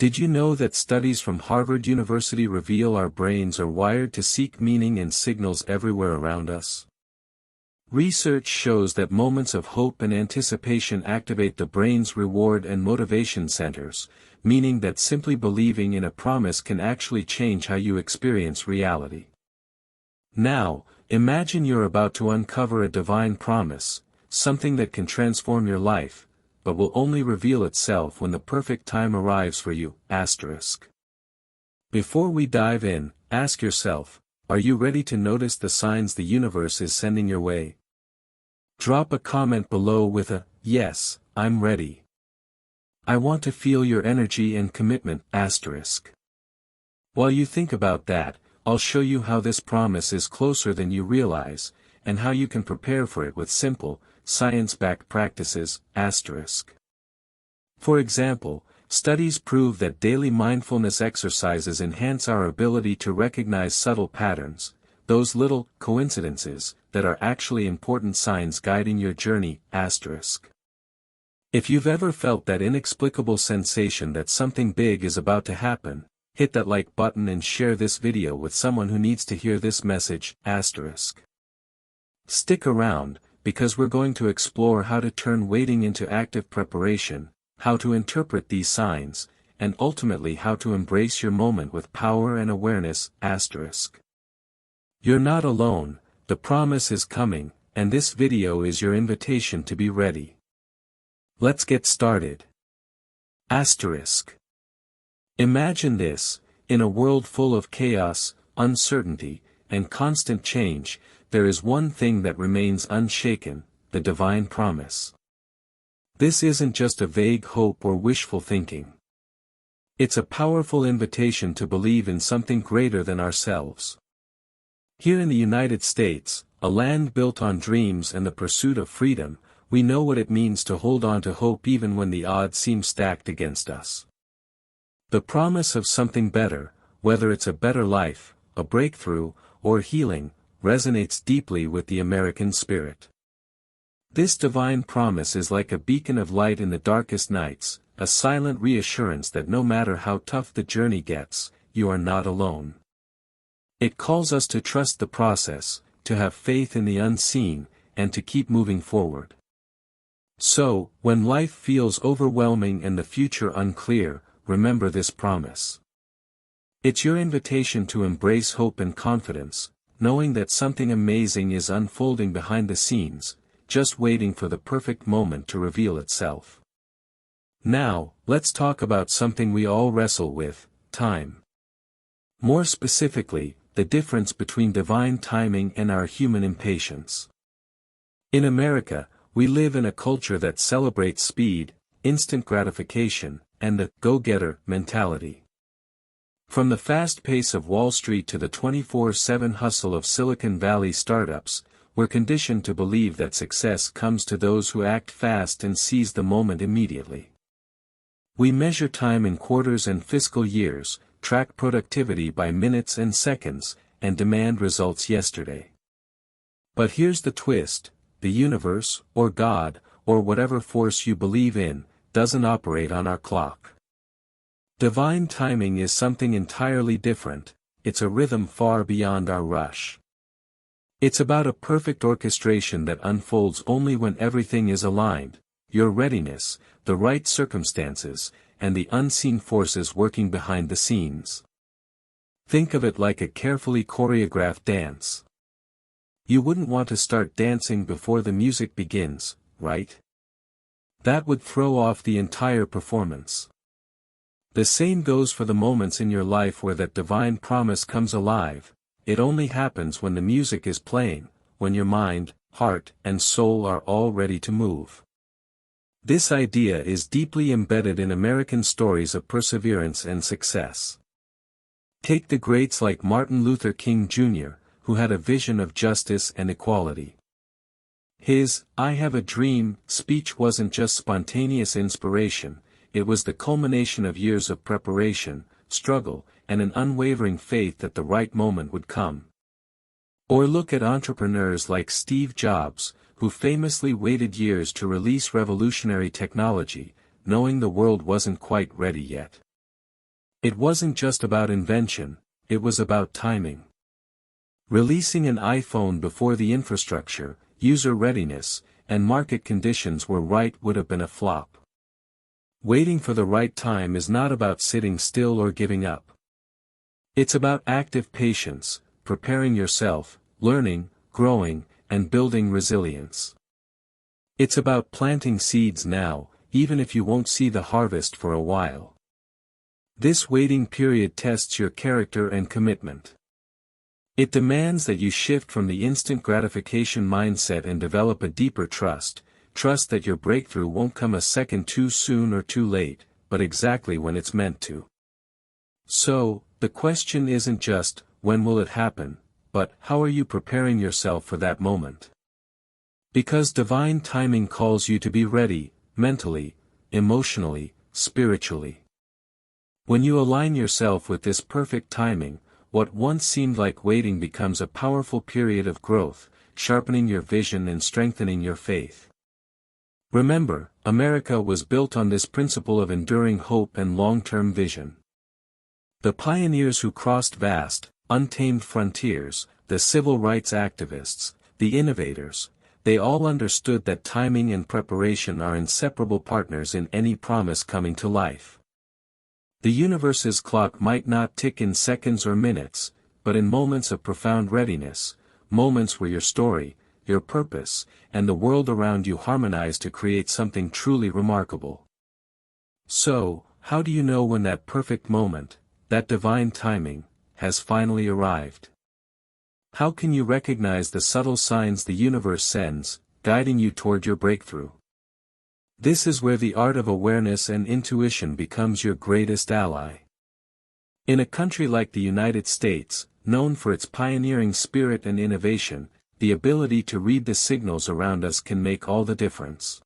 Did you know that studies from Harvard University reveal our brains are wired to seek meaning in signals everywhere around us? Research shows that moments of hope and anticipation activate the brain's reward and motivation centers, meaning that simply believing in a promise can actually change how you experience reality. Now, imagine you're about to uncover a divine promise, something that can transform your life, but will only reveal itself when the perfect time arrives for you. Before we dive in, ask yourself, are you ready to notice the signs the universe is sending your way? Drop a comment below with a, "Yes, I'm ready. I want to feel your energy and commitment." While you think about that, I'll show you how this promise is closer than you realize, and how you can prepare for it with simple, science-backed practices. For example, studies prove that daily mindfulness exercises enhance our ability to recognize subtle patterns, those little coincidences that are actually important signs guiding your journey. If you've ever felt that inexplicable sensation that something big is about to happen, hit that like button and share this video with someone who needs to hear this message. Stick around, because we're going to explore how to turn waiting into active preparation, how to interpret these signs, and ultimately how to embrace your moment with power and awareness. You're not alone, the promise is coming, and this video is your invitation to be ready. Let's get started. Imagine this: in a world full of chaos, uncertainty, and constant change, there is one thing that remains unshaken: the divine promise. This isn't just a vague hope or wishful thinking. It's a powerful invitation to believe in something greater than ourselves. Here in the United States, a land built on dreams and the pursuit of freedom, we know what it means to hold on to hope even when the odds seem stacked against us. The promise of something better, whether it's a better life, a breakthrough, or healing, resonates deeply with the American spirit. This divine promise is like a beacon of light in the darkest nights, a silent reassurance that no matter how tough the journey gets, you are not alone. It calls us to trust the process, to have faith in the unseen, and to keep moving forward. So, when life feels overwhelming and the future unclear, remember this promise. It's your invitation to embrace hope and confidence, knowing that something amazing is unfolding behind the scenes, just waiting for the perfect moment to reveal itself. Now, let's talk about something we all wrestle with: time. More specifically, the difference between divine timing and our human impatience. In America, we live in a culture that celebrates speed, instant gratification, and the go-getter mentality. From the fast pace of Wall Street to the 24/7 hustle of Silicon Valley startups, we're conditioned to believe that success comes to those who act fast and seize the moment immediately. We measure time in quarters and fiscal years, track productivity by minutes and seconds, and demand results yesterday. But here's the twist: the universe, or God, or whatever force you believe in, doesn't operate on our clock. Divine timing is something entirely different. It's a rhythm far beyond our rush. It's about a perfect orchestration that unfolds only when everything is aligned: your readiness, the right circumstances, and the unseen forces working behind the scenes. Think of it like a carefully choreographed dance. You wouldn't want to start dancing before the music begins, right? That would throw off the entire performance. The same goes for the moments in your life where that divine promise comes alive. It only happens when the music is playing, when your mind, heart, and soul are all ready to move. This idea is deeply embedded in American stories of perseverance and success. Take the greats like Martin Luther King Jr., who had a vision of justice and equality. His "I have a dream" speech wasn't just spontaneous inspiration, it was the culmination of years of preparation, struggle, and an unwavering faith that the right moment would come. Or look at entrepreneurs like Steve Jobs, who famously waited years to release revolutionary technology, knowing the world wasn't quite ready yet. It wasn't just about invention, it was about timing. Releasing an iPhone before the infrastructure, user readiness, and market conditions were right would have been a flop. Waiting for the right time is not about sitting still or giving up. It's about active patience, preparing yourself, learning, growing, and building resilience. It's about planting seeds now, even if you won't see the harvest for a while. This waiting period tests your character and commitment. It demands that you shift from the instant gratification mindset and develop a deeper trust that your breakthrough won't come a second too soon or too late, but exactly when it's meant to. So, the question isn't just, when will it happen, but how are you preparing yourself for that moment? Because divine timing calls you to be ready, mentally, emotionally, spiritually. When you align yourself with this perfect timing, what once seemed like waiting becomes a powerful period of growth, sharpening your vision and strengthening your faith. Remember, America was built on this principle of enduring hope and long-term vision. The pioneers who crossed vast, untamed frontiers, the civil rights activists, the innovators, they all understood that timing and preparation are inseparable partners in any promise coming to life. The universe's clock might not tick in seconds or minutes, but in moments of profound readiness, moments where your story, your purpose, and the world around you harmonize to create something truly remarkable. So, how do you know when that perfect moment, that divine timing, has finally arrived? How can you recognize the subtle signs the universe sends, guiding you toward your breakthrough? This is where the art of awareness and intuition becomes your greatest ally. In a country like the United States, known for its pioneering spirit and innovation, the ability to read the signals around us can make all the difference.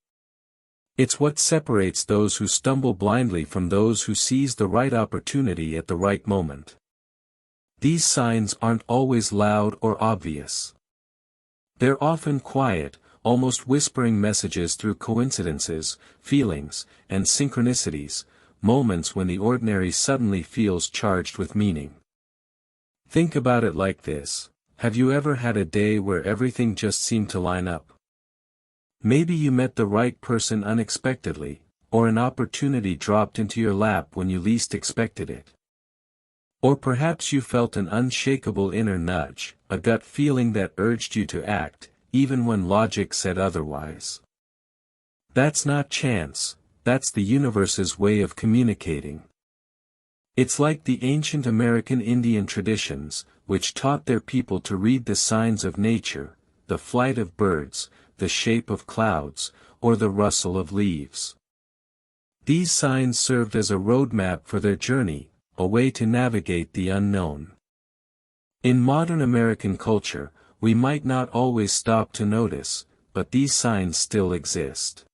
It's what separates those who stumble blindly from those who seize the right opportunity at the right moment. These signs aren't always loud or obvious. They're often quiet, almost whispering messages through coincidences, feelings, and synchronicities, moments when the ordinary suddenly feels charged with meaning. Think about it like this. Have you ever had a day where everything just seemed to line up? Maybe you met the right person unexpectedly, or an opportunity dropped into your lap when you least expected it. Or perhaps you felt an unshakable inner nudge, a gut feeling that urged you to act, even when logic said otherwise. That's not chance, that's the universe's way of communicating. It's like the ancient American Indian traditions, which taught their people to read the signs of nature, the flight of birds, the shape of clouds, or the rustle of leaves. These signs served as a roadmap for their journey, a way to navigate the unknown. In modern American culture, we might not always stop to notice, but these signs still exist.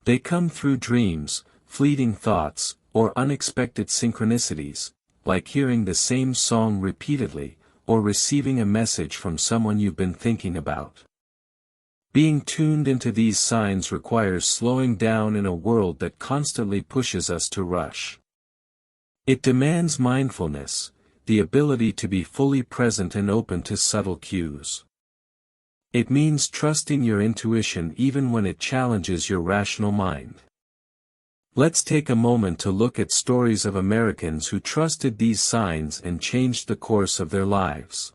They come through dreams, fleeting thoughts, or unexpected synchronicities, like hearing the same song repeatedly, or receiving a message from someone you've been thinking about. Being tuned into these signs requires slowing down in a world that constantly pushes us to rush. It demands mindfulness, the ability to be fully present and open to subtle cues. It means trusting your intuition even when it challenges your rational mind. Let's take a moment to look at stories of Americans who trusted these signs and changed the course of their lives.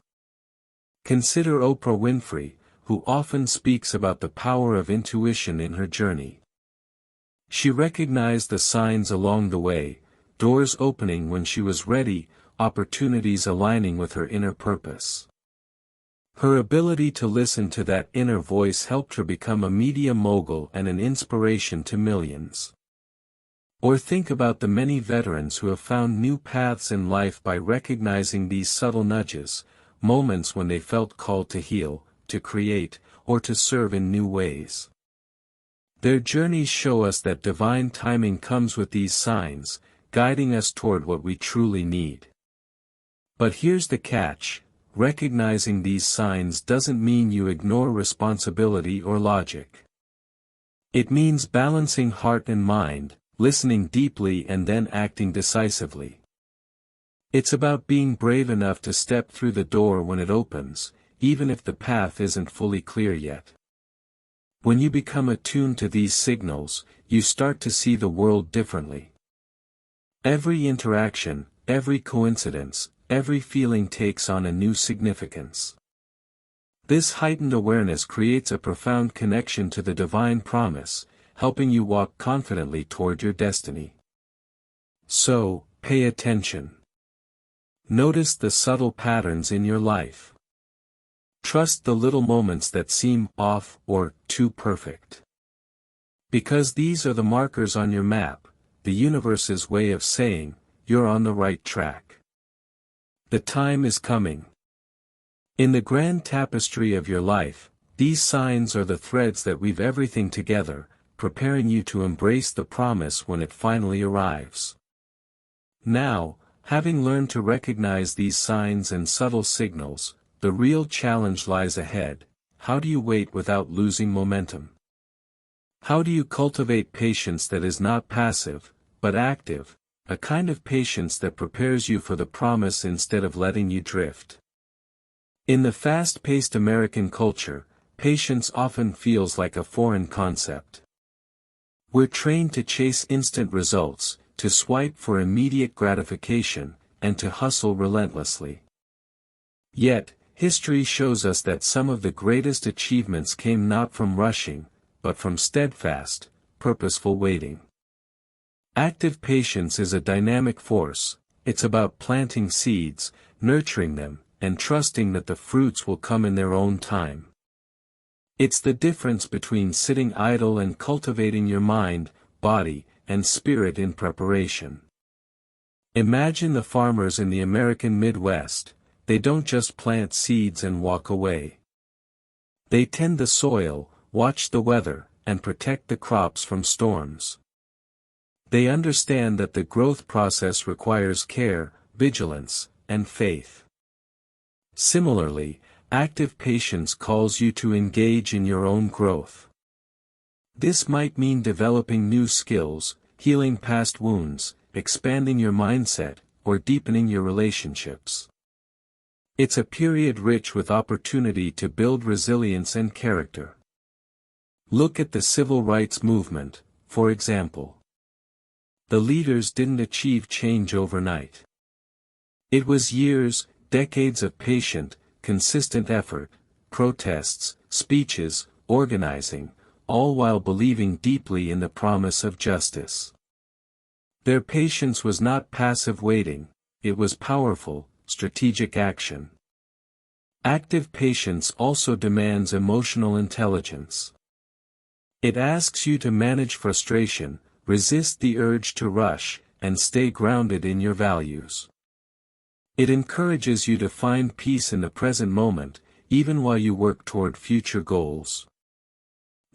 Consider Oprah Winfrey, who often speaks about the power of intuition in her journey. She recognized the signs along the way, doors opening when she was ready, opportunities aligning with her inner purpose. Her ability to listen to that inner voice helped her become a media mogul and an inspiration to millions. Or think about the many veterans who have found new paths in life by recognizing these subtle nudges, moments when they felt called to heal, to create, or to serve in new ways. Their journeys show us that divine timing comes with these signs, guiding us toward what we truly need. But here's the catch: recognizing these signs doesn't mean you ignore responsibility or logic. It means balancing heart and mind, listening deeply and then acting decisively. It's about being brave enough to step through the door when it opens, even if the path isn't fully clear yet. When you become attuned to these signals, you start to see the world differently. Every interaction, every coincidence, every feeling takes on a new significance. This heightened awareness creates a profound connection to the divine promise, helping you walk confidently toward your destiny. So, pay attention. Notice the subtle patterns in your life. Trust the little moments that seem off or too perfect. Because these are the markers on your map, the universe's way of saying, you're on the right track. The time is coming. In the grand tapestry of your life, these signs are the threads that weave everything together, preparing you to embrace the promise when it finally arrives. Now, having learned to recognize these signs and subtle signals, the real challenge lies ahead. How do you wait without losing momentum? How do you cultivate patience that is not passive, but active, a kind of patience that prepares you for the promise instead of letting you drift? In the fast-paced American culture, patience often feels like a foreign concept. We're trained to chase instant results, to swipe for immediate gratification, and to hustle relentlessly. Yet, history shows us that some of the greatest achievements came not from rushing, but from steadfast, purposeful waiting. Active patience is a dynamic force. It's about planting seeds, nurturing them, and trusting that the fruits will come in their own time. It's the difference between sitting idle and cultivating your mind, body, and spirit in preparation. Imagine the farmers in the American Midwest. They don't just plant seeds and walk away. They tend the soil, watch the weather, and protect the crops from storms. They understand that the growth process requires care, vigilance, and faith. Similarly, active patience calls you to engage in your own growth. This might mean developing new skills, healing past wounds, expanding your mindset, or deepening your relationships. It's a period rich with opportunity to build resilience and character. Look at the civil rights movement, for example. The leaders didn't achieve change overnight. It was years, decades of patient, consistent effort, protests, speeches, organizing, all while believing deeply in the promise of justice. Their patience was not passive waiting, it was powerful, strategic action. Active patience also demands emotional intelligence. It asks you to manage frustration, resist the urge to rush, and stay grounded in your values. It encourages you to find peace in the present moment, even while you work toward future goals.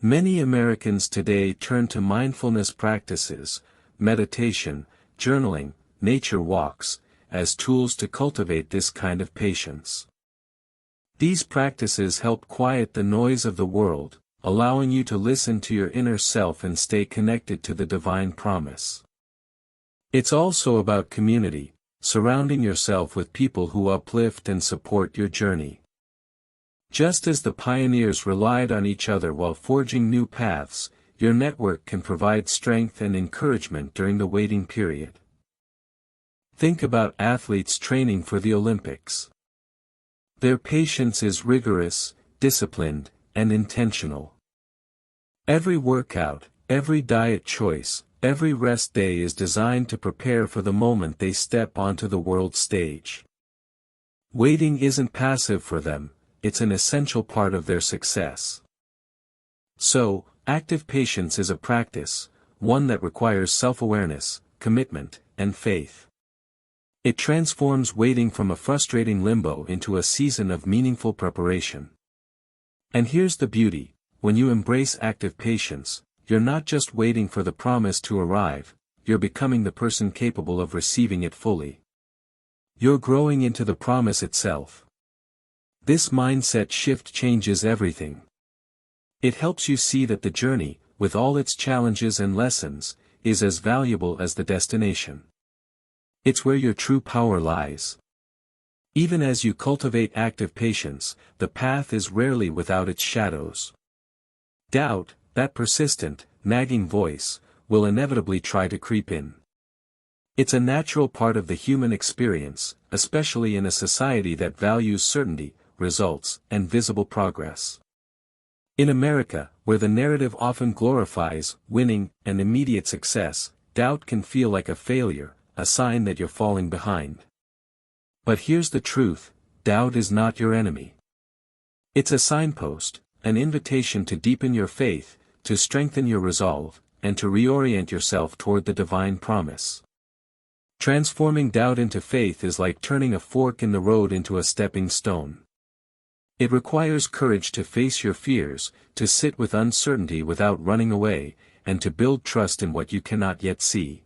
Many Americans today turn to mindfulness practices, meditation, journaling, nature walks, as tools to cultivate this kind of patience. These practices help quiet the noise of the world, allowing you to listen to your inner self and stay connected to the divine promise. It's also about community, surrounding yourself with people who uplift and support your journey. Just as the pioneers relied on each other while forging new paths, your network can provide strength and encouragement during the waiting period. Think about athletes training for the Olympics. Their patience is rigorous, disciplined, and intentional. Every workout, every diet choice, every rest day is designed to prepare for the moment they step onto the world stage. Waiting isn't passive for them, it's an essential part of their success. So, active patience is a practice, one that requires self-awareness, commitment, and faith. It transforms waiting from a frustrating limbo into a season of meaningful preparation. And here's the beauty, when you embrace active patience, you're not just waiting for the promise to arrive, you're becoming the person capable of receiving it fully. You're growing into the promise itself. This mindset shift changes everything. It helps you see that the journey, with all its challenges and lessons, is as valuable as the destination. It's where your true power lies. Even as you cultivate active patience, the path is rarely without its shadows. Doubt, that persistent, nagging voice, will inevitably try to creep in. It's a natural part of the human experience, especially in a society that values certainty, results, and visible progress. In America, where the narrative often glorifies winning and immediate success, doubt can feel like a failure, a sign that you're falling behind. But here's the truth, doubt is not your enemy. It's a signpost, an invitation to deepen your faith, to strengthen your resolve, and to reorient yourself toward the divine promise. Transforming doubt into faith is like turning a fork in the road into a stepping stone. It requires courage to face your fears, to sit with uncertainty without running away, and to build trust in what you cannot yet see.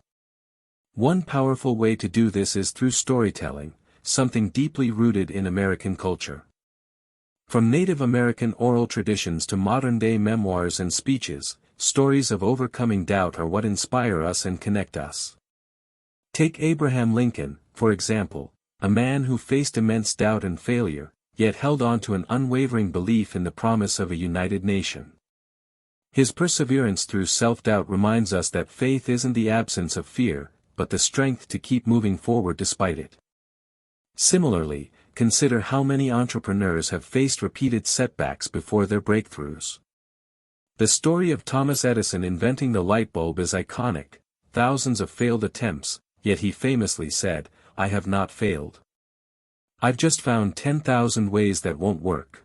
One powerful way to do this is through storytelling, something deeply rooted in American culture. From Native American oral traditions to modern-day memoirs and speeches, stories of overcoming doubt are what inspire us and connect us. Take Abraham Lincoln, for example, a man who faced immense doubt and failure, yet held on to an unwavering belief in the promise of a united nation. His perseverance through self-doubt reminds us that faith isn't the absence of fear, but the strength to keep moving forward despite it. Similarly, consider how many entrepreneurs have faced repeated setbacks before their breakthroughs. The story of Thomas Edison inventing the light bulb is iconic, thousands of failed attempts, yet he famously said, "I have not failed. I've just found 10,000 ways that won't work."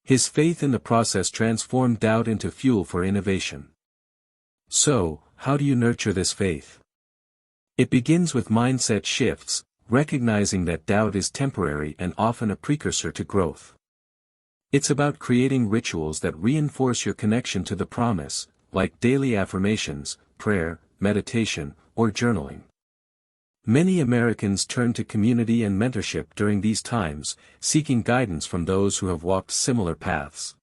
His faith in the process transformed doubt into fuel for innovation. So, how do you nurture this faith? It begins with mindset shifts, recognizing that doubt is temporary and often a precursor to growth. It's about creating rituals that reinforce your connection to the promise, like daily affirmations, prayer, meditation, or journaling. Many Americans turn to community and mentorship during these times, seeking guidance from those who have walked similar paths.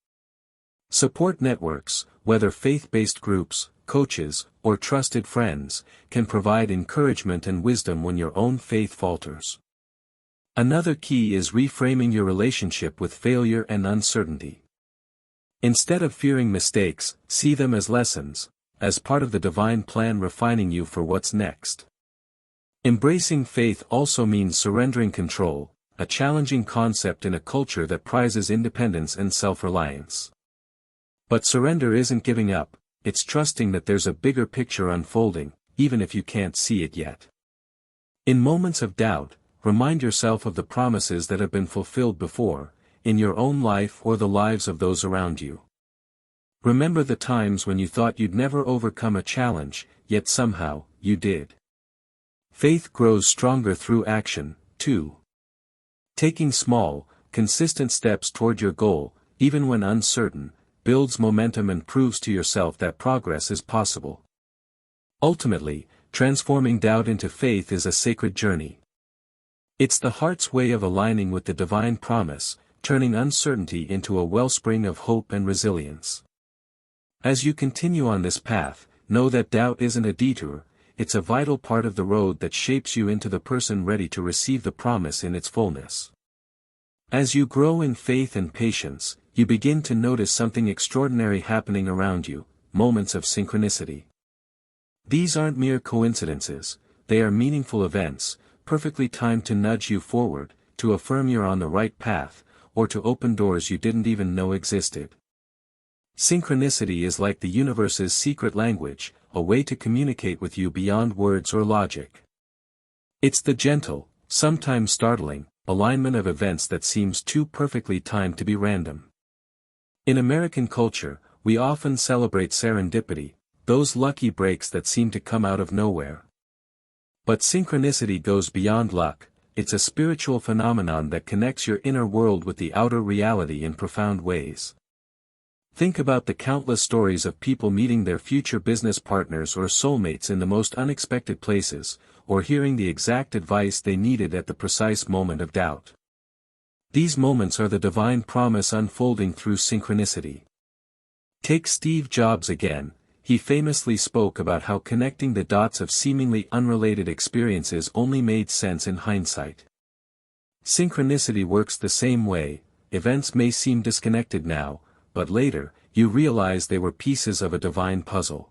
Support networks, whether faith-based groups, coaches, or trusted friends, can provide encouragement and wisdom when your own faith falters. Another key is reframing your relationship with failure and uncertainty. Instead of fearing mistakes, see them as lessons, as part of the divine plan refining you for what's next. Embracing faith also means surrendering control, a challenging concept in a culture that prizes independence and self-reliance. But surrender isn't giving up, it's trusting that there's a bigger picture unfolding, even if you can't see it yet. In moments of doubt, remind yourself of the promises that have been fulfilled before, in your own life or the lives of those around you. Remember the times when you thought you'd never overcome a challenge, yet somehow, you did. Faith grows stronger through action, too. Taking small, consistent steps toward your goal, even when uncertain, builds momentum and proves to yourself that progress is possible. Ultimately, transforming doubt into faith is a sacred journey. It's the heart's way of aligning with the divine promise, turning uncertainty into a wellspring of hope and resilience. As you continue on this path, know that doubt isn't a detour, it's a vital part of the road that shapes you into the person ready to receive the promise in its fullness. As you grow in faith and patience, you begin to notice something extraordinary happening around you, moments of synchronicity. These aren't mere coincidences, they are meaningful events, perfectly timed to nudge you forward, to affirm you're on the right path, or to open doors you didn't even know existed. Synchronicity is like the universe's secret language, a way to communicate with you beyond words or logic. It's the gentle, sometimes startling, alignment of events that seems too perfectly timed to be random. In American culture, we often celebrate serendipity, those lucky breaks that seem to come out of nowhere. But synchronicity goes beyond luck, it's a spiritual phenomenon that connects your inner world with the outer reality in profound ways. Think about the countless stories of people meeting their future business partners or soulmates in the most unexpected places, or hearing the exact advice they needed at the precise moment of doubt. These moments are the divine promise unfolding through synchronicity. Take Steve Jobs again, he famously spoke about how connecting the dots of seemingly unrelated experiences only made sense in hindsight. Synchronicity works the same way. Events may seem disconnected now, but later, you realize they were pieces of a divine puzzle.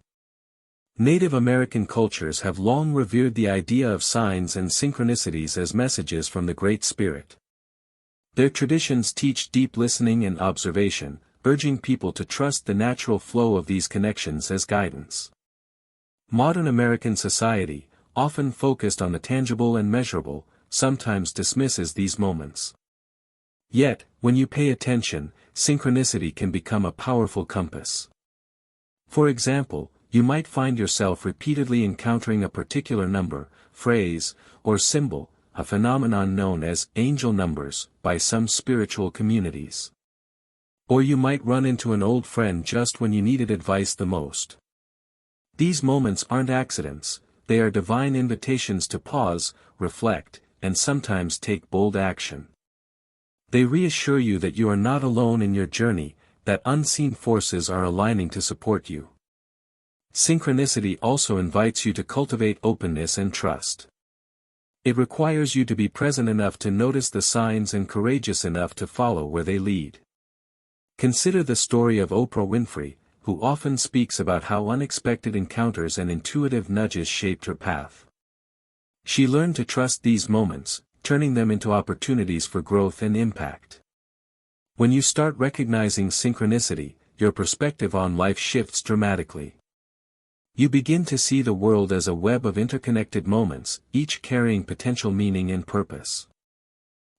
Native American cultures have long revered the idea of signs and synchronicities as messages from the Great Spirit. Their traditions teach deep listening and observation, urging people to trust the natural flow of these connections as guidance. Modern American society, often focused on the tangible and measurable, sometimes dismisses these moments. Yet, when you pay attention, synchronicity can become a powerful compass. For example, you might find yourself repeatedly encountering a particular number, phrase, or symbol, a phenomenon known as angel numbers by some spiritual communities. Or you might run into an old friend just when you needed advice the most. These moments aren't accidents, they are divine invitations to pause, reflect, and sometimes take bold action. They reassure you that you are not alone in your journey, that unseen forces are aligning to support you. Synchronicity also invites you to cultivate openness and trust. It requires you to be present enough to notice the signs and courageous enough to follow where they lead. Consider the story of Oprah Winfrey, who often speaks about how unexpected encounters and intuitive nudges shaped her path. She learned to trust these moments, turning them into opportunities for growth and impact. When you start recognizing synchronicity, your perspective on life shifts dramatically. You begin to see the world as a web of interconnected moments, each carrying potential meaning and purpose.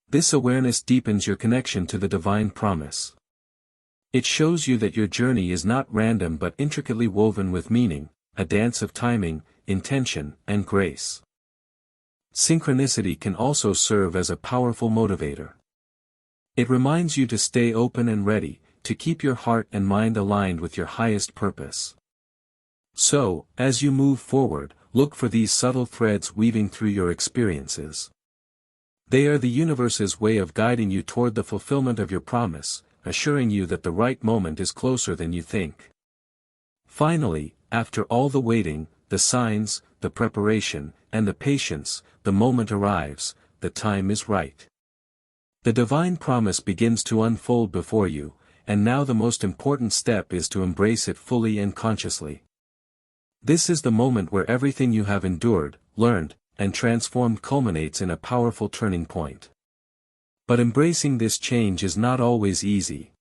This awareness deepens your connection to the divine promise. It shows you that your journey is not random but intricately woven with meaning, a dance of timing, intention, and grace. Synchronicity can also serve as a powerful motivator. It reminds you to stay open and ready, to keep your heart and mind aligned with your highest purpose. So, as you move forward, look for these subtle threads weaving through your experiences. They are the universe's way of guiding you toward the fulfillment of your promise, assuring you that the right moment is closer than you think. Finally, after all the waiting, the signs, the preparation, and the patience, the moment arrives, the time is right. The divine promise begins to unfold before you, and now the most important step is to embrace it fully and consciously. This is the moment where everything you have endured, learned, and transformed culminates in a powerful turning point. But embracing this change is not always easy.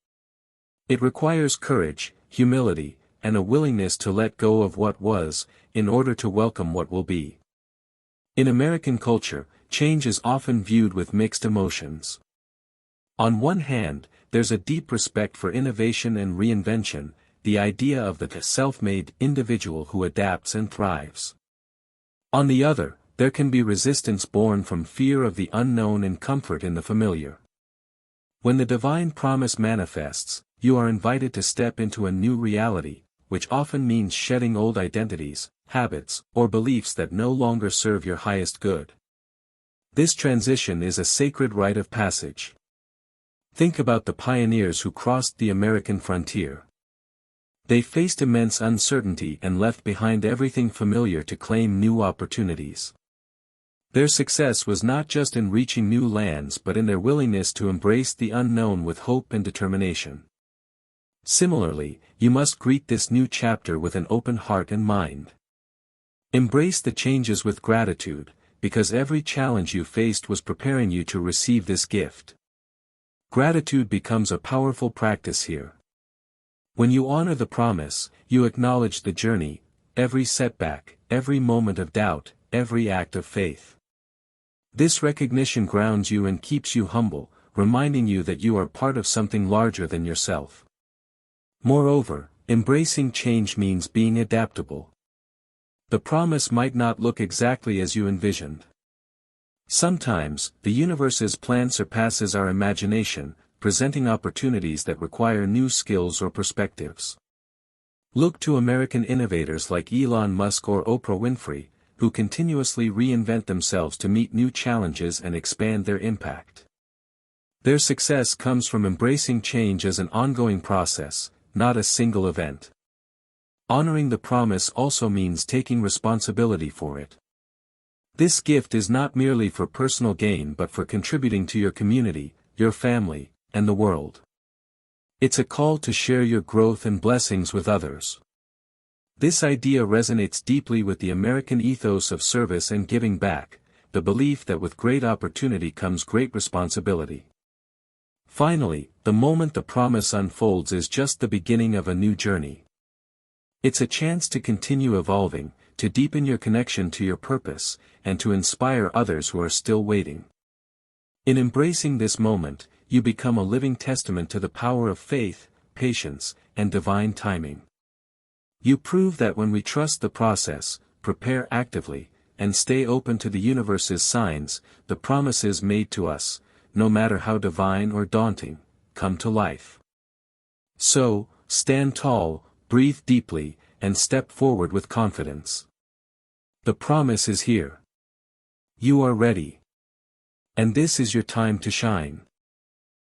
It requires courage, humility, and a willingness to let go of what was, in order to welcome what will be. In American culture, change is often viewed with mixed emotions. On one hand, there's a deep respect for innovation and reinvention, the idea of the self-made individual who adapts and thrives. On the other, there can be resistance born from fear of the unknown and comfort in the familiar. When the divine promise manifests, you are invited to step into a new reality, which often means shedding old identities, habits, or beliefs that no longer serve your highest good. This transition is a sacred rite of passage. Think about the pioneers who crossed the American frontier. They faced immense uncertainty and left behind everything familiar to claim new opportunities. Their success was not just in reaching new lands but in their willingness to embrace the unknown with hope and determination. Similarly, you must greet this new chapter with an open heart and mind. Embrace the changes with gratitude, because every challenge you faced was preparing you to receive this gift. Gratitude becomes a powerful practice here. When you honor the promise, you acknowledge the journey, every setback, every moment of doubt, every act of faith. This recognition grounds you and keeps you humble, reminding you that you are part of something larger than yourself. Moreover, embracing change means being adaptable. The promise might not look exactly as you envisioned. Sometimes, the universe's plan surpasses our imagination, presenting opportunities that require new skills or perspectives. Look to American innovators like Elon Musk or Oprah Winfrey, who continuously reinvent themselves to meet new challenges and expand their impact. Their success comes from embracing change as an ongoing process, not a single event. Honoring the promise also means taking responsibility for it. This gift is not merely for personal gain but for contributing to your community, your family, and the world. It's a call to share your growth and blessings with others. This idea resonates deeply with the American ethos of service and giving back, the belief that with great opportunity comes great responsibility. Finally, the moment the promise unfolds is just the beginning of a new journey. It's a chance to continue evolving, to deepen your connection to your purpose, and to inspire others who are still waiting. In embracing this moment, you become a living testament to the power of faith, patience, and divine timing. You prove that when we trust the process, prepare actively, and stay open to the universe's signs, the promises made to us, no matter how divine or daunting, come to life. So, stand tall, breathe deeply, and step forward with confidence. The promise is here. You are ready. And this is your time to shine.